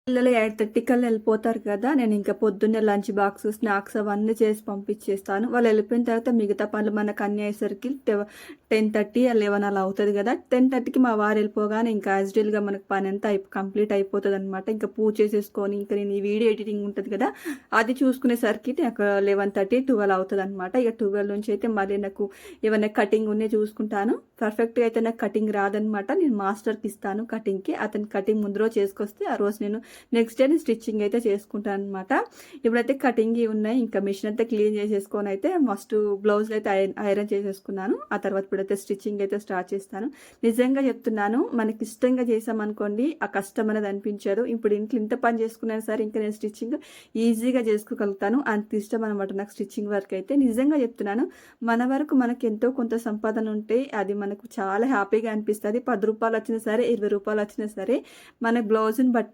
పిల్లలు 8:30 కల్లా వెళ్ళిపోతారు కదా! నేనింక పొద్దున్నే లంచ్ బాక్స్, స్నాక్స్ అవన్నీ చేసి పంపించేస్తాను. వాళ్ళు వెళ్ళిపోయిన తర్వాత మిగతా పనులు మనకన్నీ అయ్యేసరికి 10:30, 11 అలా అవుతది కదా! 10:30కి మా వారు వెళ్ళిపోగానే ఇంకా యాజ్ యూజువల్‌గా మనకు పనంతా కంప్లీట్ అయిపోతదనమాట. ఇంకా పూజ చేసేసుకొని ఇంక నేను ఈ వీడియో ఎడిటింగ్ ఉంటది కదా! అది చూసుకునేసరికి నాకు 11:30, 12 అవుతదనమాట. ఇక 12 నుంచి అయితే మళ్ళీ నాకు ఏవన్నా కటింగ్ ఉన్నాయి చూసుకుంటాను. పర్ఫెక్ట్‌గా అయితే నాకు కటింగ్ రాదనమాట. నేను మాస్టర్‌కి ఇస్తాను కటింగ్‌కి. అతను కటింగ్ ముందు రోజు చేసుకొస్తే ఆ రోజు నేను నెక్స్ట్ డే స్టిచ్చింగ్ అయితే చేసుకుంటాను అనమాట. ఇప్పుడైతే కటింగ్ ఉన్నాయి. ఇంకా మిషన్ అయితే క్లీన్ చేసేసుకొని అయితే మస్ట్ బ్లౌజ్లు అయితే ఐరన్ చేసేసుకున్నాను. ఆ తర్వాత ఇప్పుడైతే స్టిచ్చింగ్ అయితే స్టార్ట్ చేస్తాను. నిజంగా చెప్తున్నాను, మనకి ఇష్టంగా చేసామనుకోండి ఆ కష్టం అనేది అనిపించదు. ఇప్పుడు ఇంట్లో ఇంత పని చేసుకున్నా సరే ఇంకా నేను స్టిచ్చింగ్ ఈజీగా చేసుకోగలుగుతాను. అంత ఇష్టం అనమాట నాకు స్టిచ్చింగ్ వర్క్ అయితే. నిజంగా చెప్తున్నాను, మన వరకు మనకి ఎంతో కొంత సంపాదన ఉంటే అది మనకు చాలా హ్యాపీగా అనిపిస్తుంది. రూ. 10 వచ్చినా సరే, రూ. 20 వచ్చినా సరే మన బ్లౌజ్ని బట్టి